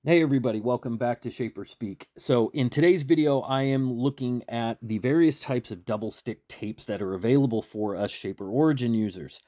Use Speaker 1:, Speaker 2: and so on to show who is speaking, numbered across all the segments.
Speaker 1: Hey everybody, welcome back to Shaper Speak. So in today's video, I am looking at the various types of double stick tapes that are available for us Shaper Origin users.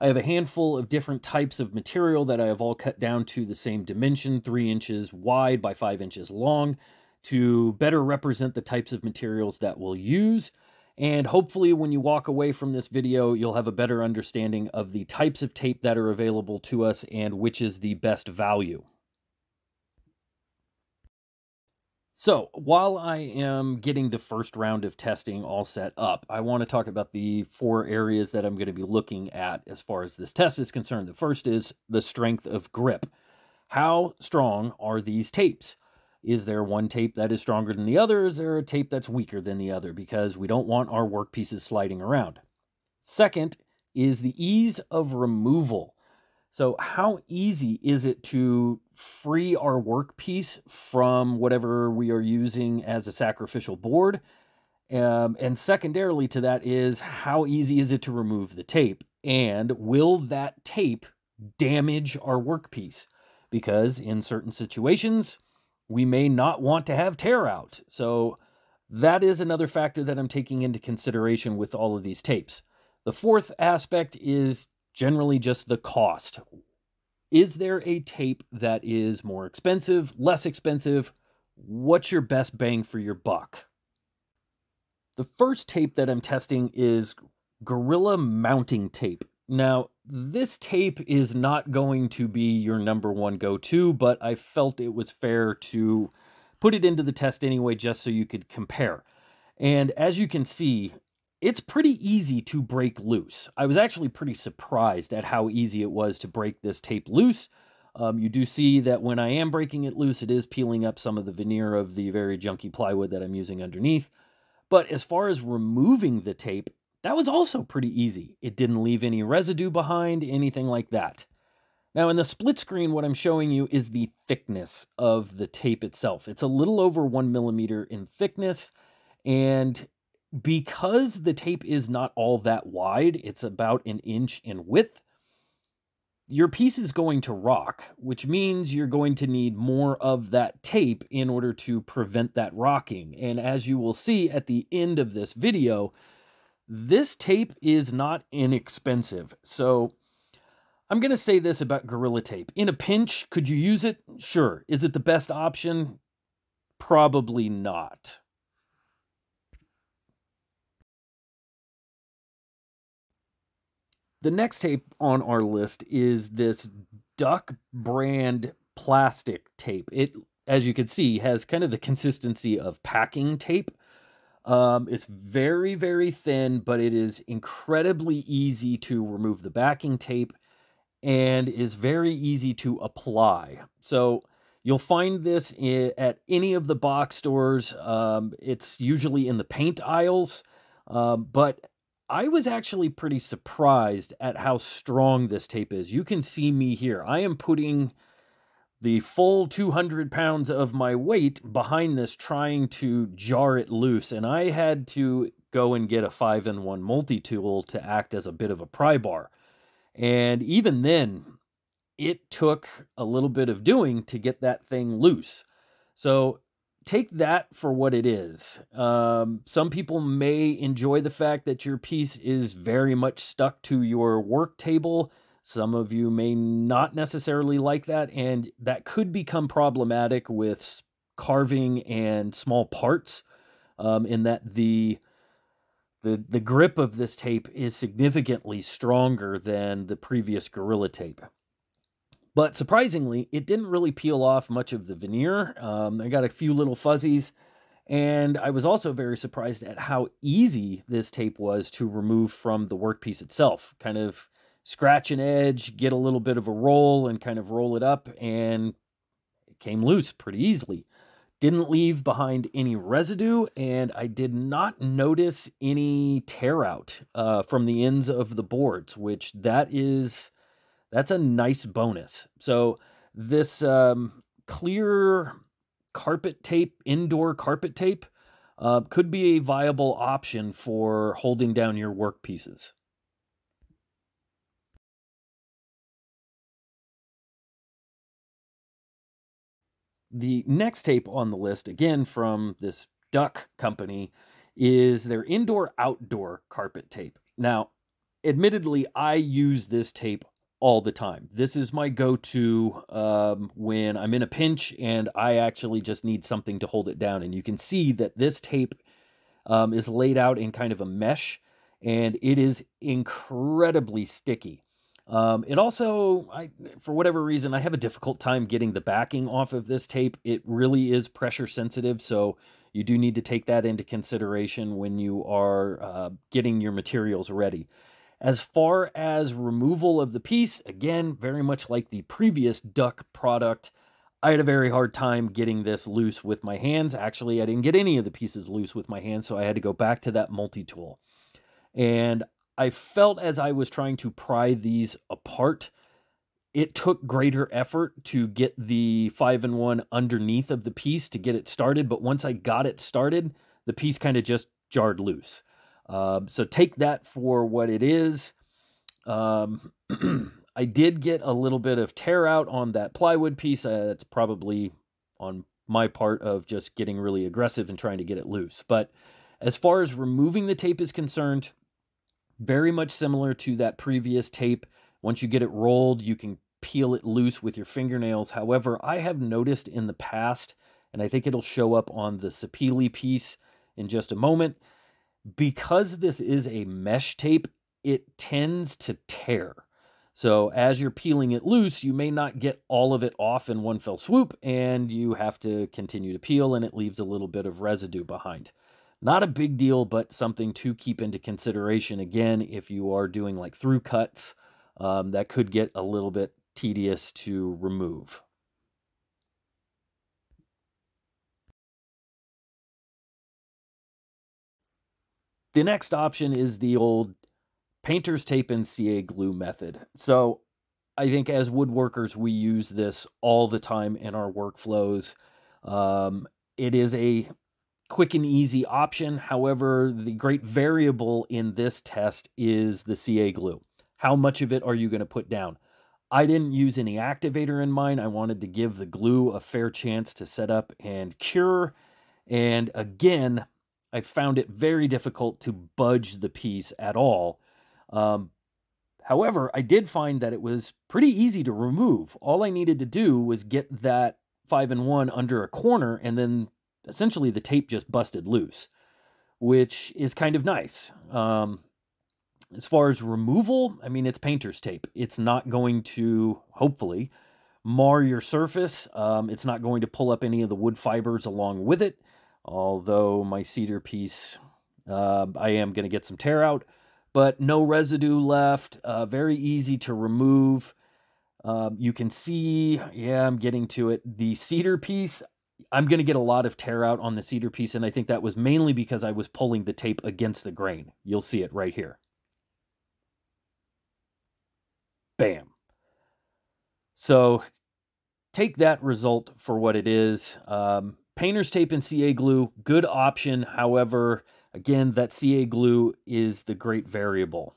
Speaker 1: I have a handful of different types of material that I have all cut down to the same dimension, 3 inches wide by 5 inches long, to better represent the types of materials that we'll use. And hopefully when you walk away from this video, you'll have a better understanding of the types of tape that are available to us and which is the best value. So while I am getting the first round of testing all set up, I want to talk about the 4 areas that I'm going to be looking at as far as this test is concerned. The first is the strength of grip. How strong are these tapes? Is there one tape that is stronger than the other? Is there a tape that's weaker than the other? Because we don't want our workpieces sliding around. Second is the ease of removal. So how easy is it to free our workpiece from whatever we are using as a sacrificial board? And secondarily to that is how easy is it to remove the tape? And will that tape damage our workpiece? Because in certain situations, we may not want to have tear out. So that is another factor that I'm taking into consideration with all of these tapes. The fourth aspect is generally just the cost. Is there a tape that is more expensive, less expensive? What's your best bang for your buck? The first tape that I'm testing is Gorilla mounting tape. Now, this tape is not going to be your #1 go-to, but I felt it was fair to put it into the test anyway, just so you could compare. And as you can see, it's pretty easy to break loose. I was actually pretty surprised at how easy it was to break this tape loose. You do see that when I am breaking it loose, it is peeling up some of the veneer of the very junky plywood that I'm using underneath. But as far as removing the tape, that was also pretty easy. It didn't leave any residue behind, anything like that. Now in the split screen, what I'm showing you is the thickness of the tape itself. It's a little over 1 millimeter in thickness, and because the tape is not all that wide, it's about 1 inch in width, your piece is going to rock, which means you're going to need more of that tape in order to prevent that rocking. And as you will see at the end of this video, this tape is not inexpensive. So I'm going to say this about Gorilla Tape. In a pinch, could you use it? Sure. Is it the best option? Probably not. The next tape on our list is this Duck brand plastic tape. It, as you can see, has kind of the consistency of packing tape. It's very, very thin, but it is incredibly easy to remove the backing tape and is very easy to apply. So you'll find this at any of the box stores. It's usually in the paint aisles, but I was actually pretty surprised at how strong this tape is. You can see me here. I am putting the full 200 pounds of my weight behind this trying to jar it loose, and I had to go and get a 5-in-1 multi-tool to act as a bit of a pry bar. And even then, it took a little bit of doing to get that thing loose. So take that for what it is. Some people may enjoy the fact that your piece is very much stuck to your work table. Some of you may not necessarily like that, and that could become problematic with carving and small parts, in that the grip of this tape is significantly stronger than the previous Gorilla Tape. But surprisingly, it didn't really peel off much of the veneer. I got a few little fuzzies, and I was also very surprised at how easy this tape was to remove from the workpiece itself. Kind of scratch an edge, get a little bit of a roll, and kind of roll it up, and it came loose pretty easily. Didn't leave behind any residue, and I did not notice any tear out from the ends of the boards, which that's a nice bonus. So this clear carpet tape, indoor carpet tape, could be a viable option for holding down your work pieces. The next tape on the list, again from this Duck company, is their indoor-outdoor carpet tape. Now, admittedly, I use this tape all the time. This is my go-to when I'm in a pinch and I actually just need something to hold it down. And you can see that this tape is laid out in kind of a mesh, and it is incredibly sticky. It also, for whatever reason, I have a difficult time getting the backing off of this tape. It really is pressure sensitive, so you do need to take that into consideration when you are getting your materials ready. As far as removal of the piece, again, very much like the previous Duck product, I had a very hard time getting this loose with my hands. Actually, I didn't get any of the pieces loose with my hands, so I had to go back to that multi-tool. And I felt as I was trying to pry these apart, it took greater effort to get the 5-in-1 underneath of the piece to get it started. But once I got it started, the piece kind of just jarred loose. So take that for what it is. I did get a little bit of tear out on that plywood piece. That's probably on my part of just getting really aggressive and trying to get it loose. But as far as removing the tape is concerned, very much similar to that previous tape. Once you get it rolled, you can peel it loose with your fingernails. However, I have noticed in the past, and I think it'll show up on the sapele piece in just a moment, because this is a mesh tape, it tends to tear. So as you're peeling it loose, you may not get all of it off in one fell swoop, and you have to continue to peel, and it leaves a little bit of residue behind. Not a big deal, but something to keep into consideration. Again, if you are doing like through cuts, that could get a little bit tedious to remove. The next option is the old painter's tape and CA glue method. So I think as woodworkers, we use this all the time in our workflows. It is a quick and easy option. However, the great variable in this test is the CA glue. How much of it are you going to put down? I didn't use any activator in mine. I wanted to give the glue a fair chance to set up and cure. And again, I found it very difficult to budge the piece at all. However, I did find that it was pretty easy to remove. All I needed to do was get that 5-in-1 under a corner, and then essentially the tape just busted loose, which is kind of nice. As far as removal, I mean, it's painter's tape. It's not going to, hopefully, mar your surface. It's not going to pull up any of the wood fibers along with it, although my cedar piece, I am going to get some tear out, but no residue left. Very easy to remove. You can see, yeah, I'm getting to it. The cedar piece, I'm going to get a lot of tear out on the cedar piece, and I think that was mainly because I was pulling the tape against the grain. You'll see it right here. Bam. So take that result for what it is. Painter's tape and CA glue, good option. However, again, that CA glue is the great variable.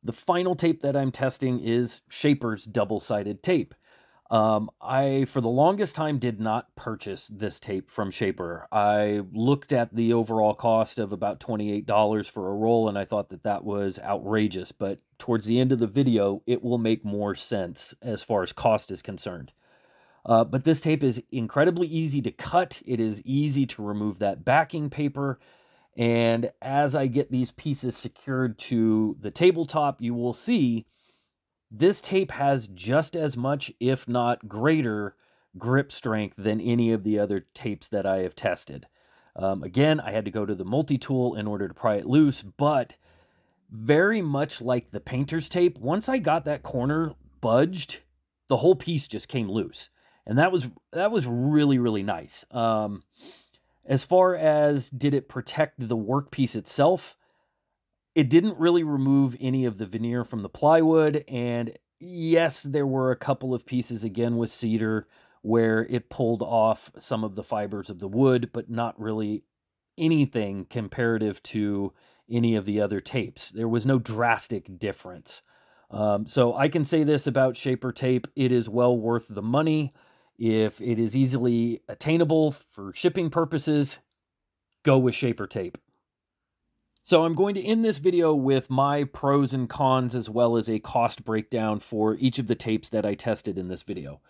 Speaker 1: The final tape that I'm testing is Shaper's double-sided tape. I, for the longest time, did not purchase this tape from Shaper. I looked at the overall cost of about $28 for a roll, and I thought that that was outrageous. But towards the end of the video, it will make more sense as far as cost is concerned. But this tape is incredibly easy to cut. It is easy to remove that backing paper. And as I get these pieces secured to the tabletop, you will see this tape has just as much, if not greater, grip strength than any of the other tapes that I have tested. Again, I had to go to the multi-tool in order to pry it loose, but very much like the painter's tape, once I got that corner budged, the whole piece just came loose. And that was really, really nice. As far as did it protect the workpiece itself, it didn't really remove any of the veneer from the plywood, and yes, there were a couple of pieces, again, with cedar where it pulled off some of the fibers of the wood, but not really anything comparative to any of the other tapes. There was no drastic difference. So I can say this about Shaper tape: it is well worth the money. If it is easily attainable for shipping purposes, go with Shaper tape. So I'm going to end this video with my pros and cons, as well as a cost breakdown for each of the tapes that I tested in this video.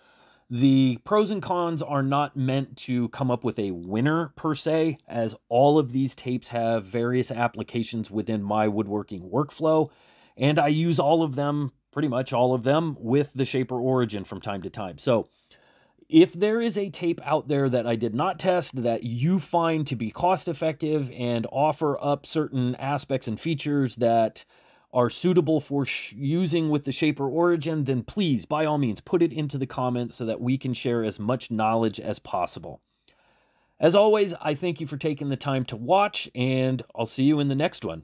Speaker 1: The pros and cons are not meant to come up with a winner per se, as all of these tapes have various applications within my woodworking workflow, and I use all of them, pretty much all of them, with the Shaper Origin from time to time. So if there is a tape out there that I did not test that you find to be cost effective and offer up certain aspects and features that are suitable for using with the Shaper Origin, then please, by all means, put it into the comments so that we can share as much knowledge as possible. As always, I thank you for taking the time to watch, and I'll see you in the next one.